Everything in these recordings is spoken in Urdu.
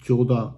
14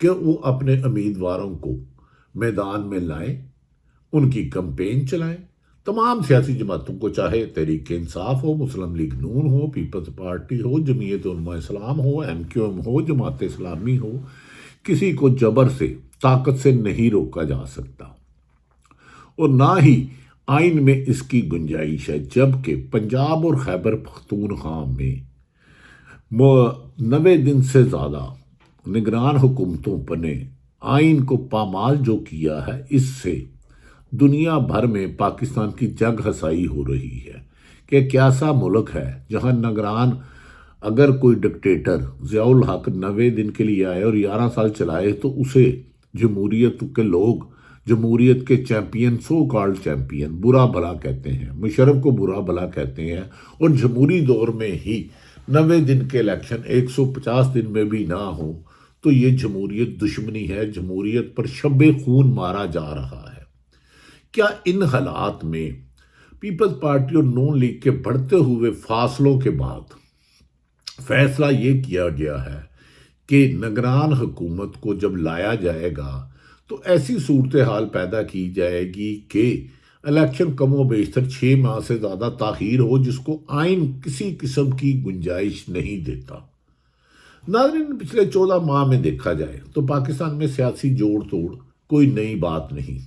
کہ وہ اپنے امیدواروں کو میدان میں لائیں، ان کی کمپین چلائیں، تمام سیاسی جماعتوں کو، چاہے تحریک انصاف ہو، مسلم لیگ نون ہو، پیپلز پارٹی ہو، جمعیت علماء اسلام ہو، ایم کیو ایم ہو، جماعت اسلامی ہو، کسی کو جبر سے، طاقت سے نہیں روکا جا سکتا، اور نہ ہی آئین میں اس کی گنجائش ہے، جبکہ پنجاب اور خیبر پختونخوا میں 90 دن سے زیادہ نگران حکومتوں پر نے آئین کو پامال جو کیا ہے، اس سے دنیا بھر میں پاکستان کی جگ ہسائی ہو رہی ہے کہ کیسا ملک ہے جہاں نگران، اگر کوئی ڈکٹیٹر ضیاء الحق 90 دن کے لیے آئے اور 11 سال چلائے تو اسے جمہوریت کے لوگ، جمہوریت کے چیمپئن، سو کالڈ چیمپئن، برا بھلا کہتے ہیں، مشرف کو برا بھلا کہتے ہیں، اور جمہوری دور میں ہی 90 دن کے الیکشن 150 دن میں بھی نہ ہو تو یہ جمہوریت دشمنی ہے، جمہوریت پر شب خون مارا جا رہا ہے۔ کیا ان حالات میں پیپلز پارٹی اور نون لیگ کے بڑھتے ہوئے فاصلوں کے بعد فیصلہ یہ کیا گیا ہے کہ نگران حکومت کو جب لایا جائے گا تو ایسی صورتحال پیدا کی جائے گی کہ الیکشن کم و بیشتر 6 ماہ سے زیادہ تاخیر ہو، جس کو آئین کسی قسم کی گنجائش نہیں دیتا۔ ناظرین، پچھلے 14 ماہ میں دیکھا جائے تو پاکستان میں سیاسی جوڑ توڑ کوئی نئی بات نہیں۔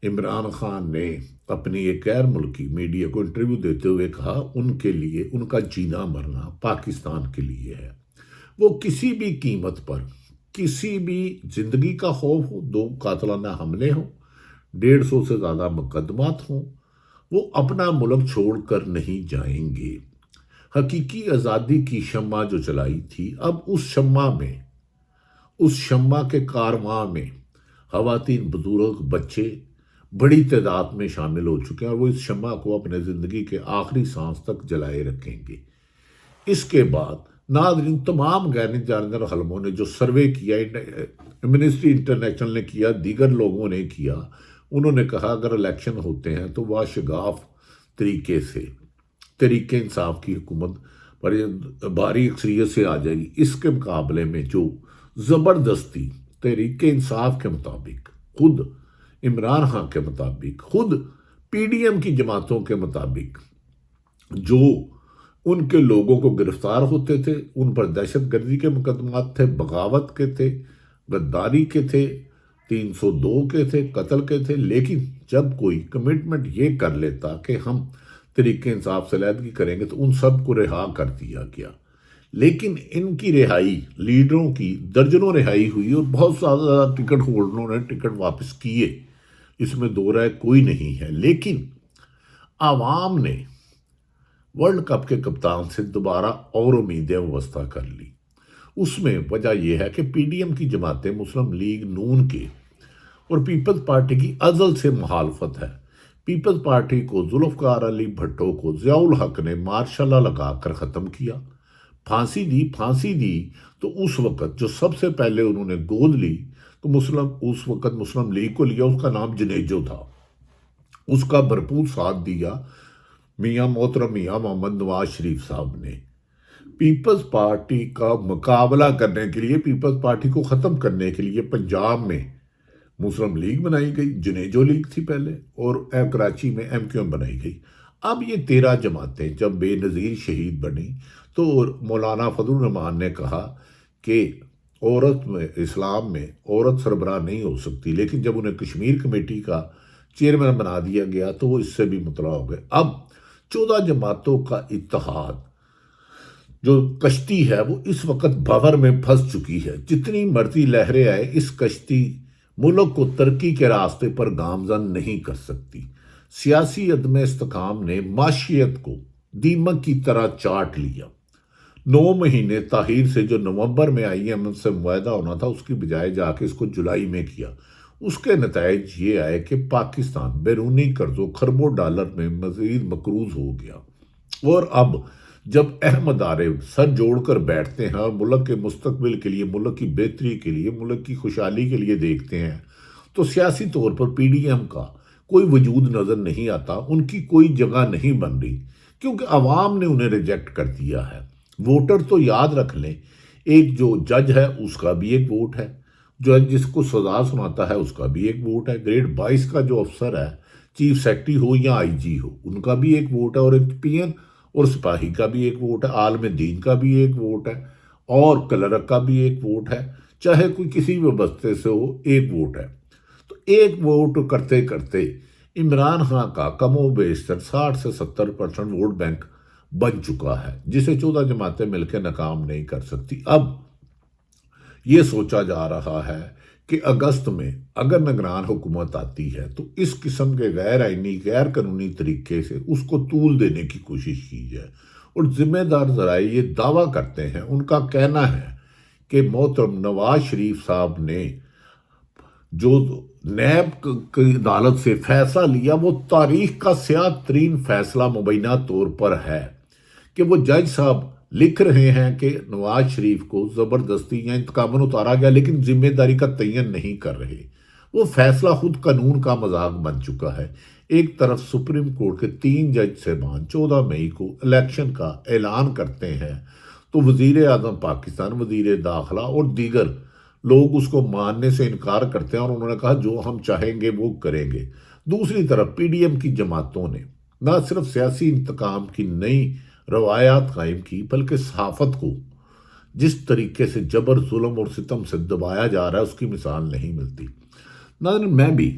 عمران خان نے اپنی ایک غیر ملکی میڈیا کو انٹرویو دیتے ہوئے کہا ان کے لیے ان کا جینا مرنا پاکستان کے لیے ہے، وہ کسی بھی قیمت پر، کسی بھی زندگی کا خوف ہو، 2 قاتلانہ حملے ہوں، 150 سے زیادہ مقدمات ہوں، وہ اپنا ملک چھوڑ کر نہیں جائیں گے۔ حقیقی آزادی کی شمع جو چلائی تھی، اب اس شمع کے کارواں میں خواتین، بزرگ، بچے بڑی تعداد میں شامل ہو چکے ہیں، اور وہ اس شمع کو اپنے زندگی کے آخری سانس تک جلائے رکھیں گے۔ اس کے بعد ناظرین، تمام غیر جانبدار حلموں نے جو سروے کیا، امنسٹی انٹرنیشنل نے کیا، دیگر لوگوں نے کیا، انہوں نے کہا اگر الیکشن ہوتے ہیں تو وہ شگاف طریقے سے تحریک انصاف کی حکومت پر بھاری اکثریت سے آ جائے گی۔ اس کے مقابلے میں جو زبردستی تحریک انصاف کے مطابق، خود عمران خان کے مطابق، خود پی ڈی ایم کی جماعتوں کے مطابق جو ان کے لوگوں کو گرفتار ہوتے تھے، ان پر دہشت گردی کے مقدمات تھے، بغاوت کے تھے، غداری کے تھے، 302 کے تھے، قتل کے تھے، لیکن جب کوئی کمٹمنٹ یہ کر لیتا کہ ہم تحریک انصاف سے علیحدگی کریں گے تو ان سب کو رہا کر دیا گیا۔ لیکن ان کی رہائی، لیڈروں کی درجنوں رہائی ہوئی، اور بہت زیادہ ٹکٹ ہولڈروں نے ٹکٹ واپس کیے، اس میں دو رائے کوئی نہیں ہے۔ لیکن عوام نے ورلڈ کپ کے کپتان سے دوبارہ اور امیدیں وابستہ کر لی۔ اس میں وجہ یہ ہے کہ پی ڈی ایم کی جماعتیں، مسلم لیگ نون کے اور پیپلز پارٹی کی ازل سے مخالفت ہے۔ پیپلز پارٹی کو ذوالفقار علی بھٹو کو ضیاء الحق نے مارشل لا لگا کر ختم کیا، پھانسی دی تو اس وقت جو سب سے پہلے انہوں نے گود لی تو اس وقت مسلم لیگ کو لیا، اس کا نام جنیجو تھا، اس کا بھرپور ساتھ دیا محترم میاں محمد نواز شریف صاحب نے۔ پیپلز پارٹی کا مقابلہ کرنے کے لیے، پیپلز پارٹی کو ختم کرنے کے لیے پنجاب میں مسلم لیگ بنائی گئی، جنیجو لیگ تھی پہلے، اور کراچی میں ایم کیو ایم بنائی گئی۔ اب یہ 13 جماعتیں جب بے نظیر شہید بنی تو مولانا فضل الرحمان نے کہا کہ عورت میں، اسلام میں عورت سربراہ نہیں ہو سکتی، لیکن جب انہیں کشمیر کمیٹی کا چیئرمین بنا دیا گیا تو وہ اس سے بھی مطلع ہو گئے۔ اب 14 جماعتوں کا اتحاد جو کشتی ہے وہ اس وقت بھنور میں پھنس چکی ہے، جتنی مرضی لہریں آئے اس کشتی ملک کو ترقی کے راستے پر گامزن نہیں کر سکتی۔ سیاسی عدم استحکام نے معاشیت کو دیمک کی طرح چاٹ لیا۔ 9 مہینے تاخیر سے جو نومبر میں آئی ایم ایف سے معاہدہ ہونا تھا، اس کی بجائے جا کے اس کو جولائی میں کیا۔ اس کے نتائج یہ آئے کہ پاکستان بیرونی قرضوں کھربوں ڈالر میں مزید مقروض ہو گیا، اور اب جب اہم ادارے سر جوڑ کر بیٹھتے ہیں اور ملک کے مستقبل کے لیے، ملک کی بہتری کے لیے، ملک کی خوشحالی کے لیے دیکھتے ہیں تو سیاسی طور پر پی ڈی ایم کا کوئی وجود نظر نہیں آتا، ان کی کوئی جگہ نہیں بن رہی، کیونکہ عوام نے انہیں ریجیکٹ کر دیا ہے۔ ووٹر تو یاد رکھ لیں، ایک جو جج ہے اس کا بھی ایک ووٹ ہے، جو جس کو سزا سناتا ہے اس کا بھی ایک ووٹ ہے، گریڈ 22 کا جو افسر ہے، چیف سیکرٹری ہو یا آئی جی ہو، ان کا بھی ایک ووٹ ہے، اور ایک پی این اور سپاہی کا بھی ایک ووٹ ہے، عالم دین کا بھی ایک ووٹ ہے، اور کلرک کا بھی ایک ووٹ ہے، چاہے کوئی کسی بھی بستے سے ہو ایک ووٹ ہے۔ تو ایک ووٹ کرتے کرتے عمران خان کا کم و بیشتر 60 سے 70% ووٹ بینک بن چکا ہے، جسے 14 جماعتیں مل کے ناکام نہیں کر سکتی۔ اب یہ سوچا جا رہا ہے کہ اگست میں اگر نگران حکومت آتی ہے تو اس قسم کے غیر آئینی غیر قانونی طریقے سے اس کو طول دینے کی کوشش کی جائے، اور ذمہ دار ذرائع یہ دعویٰ کرتے ہیں، ان کا کہنا ہے کہ محترم نواز شریف صاحب نے جو نیب کی عدالت سے فیصلہ لیا وہ تاریخ کا سیاہ ترین فیصلہ مبینہ طور پر ہے، کہ وہ جج صاحب لکھ رہے ہیں کہ نواز شریف کو زبردستی یا انتقاماً اتارا گیا، لیکن ذمہ داری کا تعین نہیں کر رہے۔ وہ فیصلہ خود قانون کا مذاق بن چکا ہے۔ ایک طرف سپریم کورٹ کے 3 جج صاحبان 14 مئی کو الیکشن کا اعلان کرتے ہیں، تو وزیر اعظم پاکستان، وزیر داخلہ اور دیگر لوگ اس کو ماننے سے انکار کرتے ہیں، اور انہوں نے کہا جو ہم چاہیں گے وہ کریں گے۔ دوسری طرف پی ڈی ایم کی جماعتوں نے نہ صرف سیاسی انتقام کی نئی روایات قائم کی، بلکہ صحافت کو جس طریقے سے جبر، ظلم اور ستم سے دبایا جا رہا ہے اس کی مثال نہیں ملتی۔ ناظرین،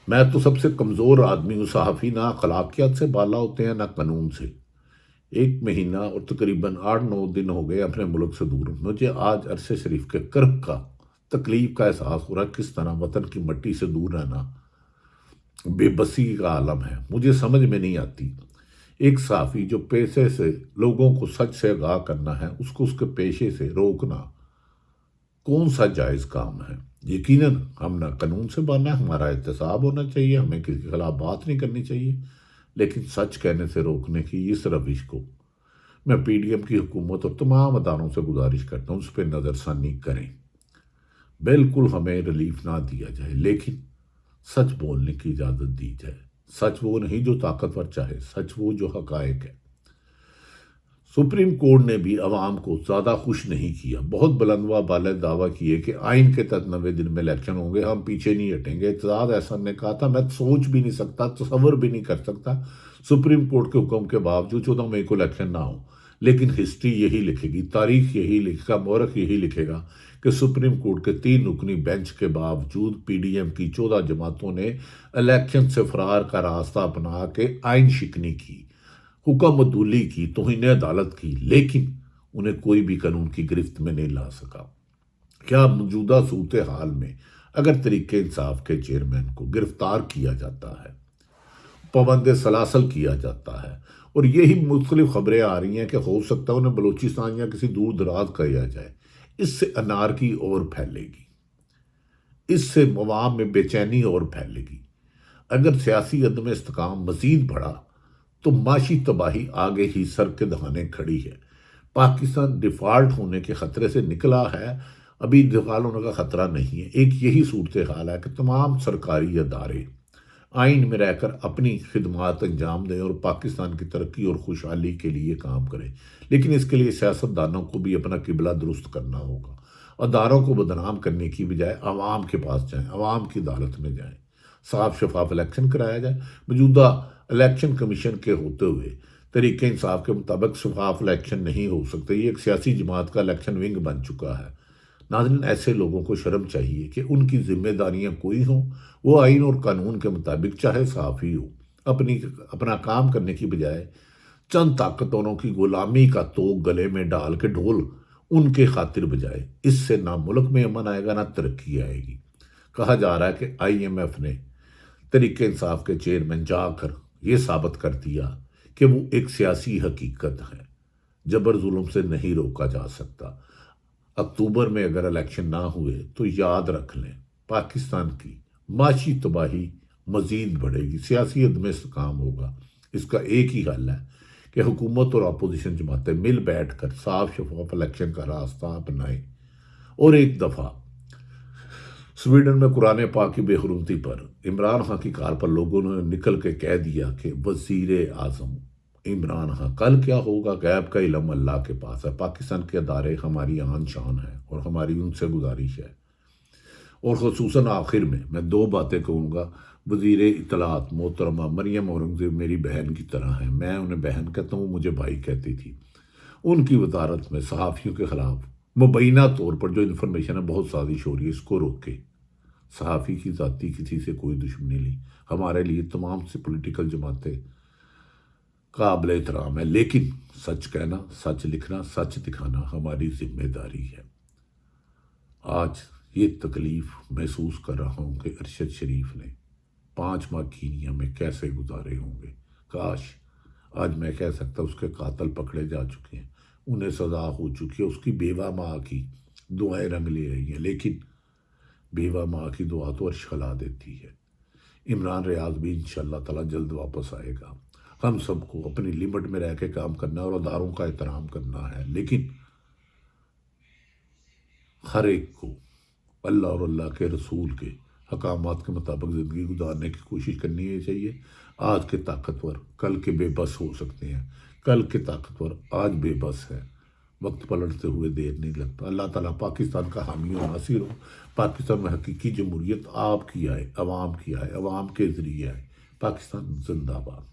میں تو سب سے کمزور آدمی ہوں، صحافی نہ اخلاقیات سے بالا ہوتے ہیں نہ قانون سے۔ 1 مہینہ اور تقریباً 8-9 دن ہو گئے اپنے ملک سے دور۔ مجھے آج عرصے شریف کے کرب کا، تکلیف کا احساس ہو رہا ہے، کس طرح وطن کی مٹی سے دور رہنا بے بسی کا عالم ہے۔ مجھے سمجھ میں نہیں آتی، ایک صحافی جو پیشے سے لوگوں کو سچ سے آگاہ کرنا ہے، اس کو اس کے پیشے سے روکنا کون سا جائز کام ہے؟ یقیناً ہم نہ قانون سے بانا ہے، ہمارا احتساب ہونا چاہیے، ہمیں کسی کے خلاف بات نہیں کرنی چاہیے، لیکن سچ کہنے سے روکنے کی اس روش کو میں پی ڈی ایم کی حکومت اور تمام اداروں سے گزارش کرتا ہوں اس پہ نظر ثانی کریں۔ بالکل ہمیں ریلیف نہ دیا جائے، لیکن سچ بولنے کی اجازت دی جائے۔ سچ وہ نہیں جو طاقتور چاہے، سچ وہ جو حقائق ہے۔ سپریم کورٹ نے بھی عوام کو زیادہ خوش نہیں کیا، بہت بلندوا بالے دعویٰ کیے کہ آئین کے تحت 90 دن میں الیکشن ہوں گے، ہم پیچھے نہیں ہٹیں گے۔ اعتزاز احسن نے کہا تھا میں سوچ بھی نہیں سکتا، تصور بھی نہیں کر سکتا سپریم کورٹ کے حکم کے باوجود 14 مئی کو الیکشن نہ ہو، لیکن ہسٹری یہی لکھے گی، تاریخ یہی لکھے گا، مورخ یہی لکھے گا کہ سپریم کورٹ کے 3 رکنی بینچ کے باوجود پی ڈی ایم کی 14 جماعتوں نے الیکشن سے فرار کا راستہ اپنا کے آئین شکنی کی، حکم عدولی کی، توہین عدالت کی، لیکن انہیں کوئی بھی قانون کی گرفت میں نہیں لا سکا۔ کیا موجودہ صورتحال میں اگر تحریک انصاف کے چیئرمین کو گرفتار کیا جاتا ہے، پابند سلاسل کیا جاتا ہے، اور یہی مختلف خبریں آ رہی ہیں کہ ہو سکتا ہے انہیں بلوچستان یا کسی دور دراز کیا جائے، اس سے انارکی اور پھیلے گی، اس سے عوام میں بے چینی اور پھیلے گی۔ اگر سیاسی عدم استحکام مزید بڑھا تو معاشی تباہی آگے ہی سر کے دہانے کھڑی ہے۔ پاکستان ڈیفالٹ ہونے کے خطرے سے نکلا ہے، ابھی ڈیفالٹ ہونے کا خطرہ نہیں ہے۔ ایک یہی صورتحال ہے کہ تمام سرکاری ادارے آئین میں رہ کر اپنی خدمات انجام دیں اور پاکستان کی ترقی اور خوشحالی کے لیے کام کریں، لیکن اس کے لیے سیاستدانوں کو بھی اپنا قبلہ درست کرنا ہوگا۔ اداروں کو بدنام کرنے کی بجائے عوام کے پاس جائیں، عوام کی عدالت میں جائیں، صاف شفاف الیکشن کرایا جائے۔ موجودہ الیکشن کمیشن کے ہوتے ہوئے تحریک انصاف کے مطابق شفاف الیکشن نہیں ہو سکتے، یہ ایک سیاسی جماعت کا الیکشن ونگ بن چکا ہے۔ ناظرین، ایسے لوگوں کو شرم چاہیے کہ ان کی ذمہ داریاں کوئی ہوں، وہ آئین اور قانون کے مطابق چاہے صحافی ہو، اپنا کام کرنے کی بجائے چند طاقتوروں کی غلامی کا توق گلے میں ڈال کے ڈھول ان کے خاطر بجائے۔ اس سے نہ ملک میں امن آئے گا نہ ترقی آئے گی۔ کہا جا رہا ہے کہ آئی ایم ایف نے تحریک انصاف کے چیئرمین جا کر یہ ثابت کر دیا کہ وہ ایک سیاسی حقیقت ہے، جبر ظلم سے نہیں روکا جا سکتا۔ اکتوبر میں اگر الیکشن نہ ہوئے تو یاد رکھ لیں پاکستان کی معاشی تباہی مزید بڑھے گی، سیاسی عدم استحکام ہوگا۔ اس کا ایک ہی حل ہے کہ حکومت اور اپوزیشن جماعتیں مل بیٹھ کر صاف شفاف الیکشن کا راستہ اپنائیں۔ اور ایک دفعہ سویڈن میں قرآن پاک کی بے حرمتی پر عمران خان کی کار پر لوگوں نے نکل کے کہہ دیا کہ وزیر اعظم عمران ہاں کل کیا ہوگا غیب کا علم اللہ کے پاس ہے. پاکستان کے ادارے ہماری آن شان ہے اور ہماری ان سے گزارش ہے. اور خصوصاً آخر میں دو باتیں کہوں گا. وزیر اطلاعات محترمہ مریم اورنگزیب میری بہن کی طرح ہیں. میں انہیں بہن کہتا ہوں, مجھے بھائی کہتی تھی. ان کی وزارت میں صحافیوں کے خلاف مبینہ طور پر جو انفارمیشن ہے بہت سازش ہو رہی ہے, اس کو روکے. صحافی کی ذاتی کسی سے کوئی دشمنی نہیں. ہمارے لیے تمام سے پولیٹیکل جماعتیں قابل احترام ہے, لیکن سچ کہنا, سچ لکھنا, سچ دکھانا ہماری ذمہ داری ہے. آج یہ تکلیف محسوس کر رہا ہوں کہ ارشد شریف نے 5 ماہ کینیا میں کیسے گزارے ہوں گے. کاش آج میں کہہ سکتا اس کے قاتل پکڑے جا چکے ہیں, انہیں سزا ہو چکی ہے. اس کی بیوہ ماں کی دعائیں رنگ لے رہی ہیں, لیکن بیوہ ماں کی دعا تو عرش ہلا دیتی ہے. عمران ریاض بھی انشاءاللہ تعالی جلد واپس آئے گا. ہم سب کو اپنی لمٹ میں رہ کے کام کرنا ہے اور اداروں کا احترام کرنا ہے, لیکن ہر ایک کو اللہ اور اللہ کے رسول کے حکامات کے مطابق زندگی گزارنے کی کوشش کرنی چاہیے. آج کے طاقتور کل کے بے بس ہو سکتے ہیں, کل کے طاقتور آج بے بس ہے. وقت پلٹتے ہوئے دیر نہیں لگتا. اللہ تعالیٰ پاکستان کا حامی و ناصر ہو. پاکستان میں حقیقی جمہوریت آپ کی آئے, عوام کی آئے, عوام کے ذریعے آئے. پاکستان زندہ باد.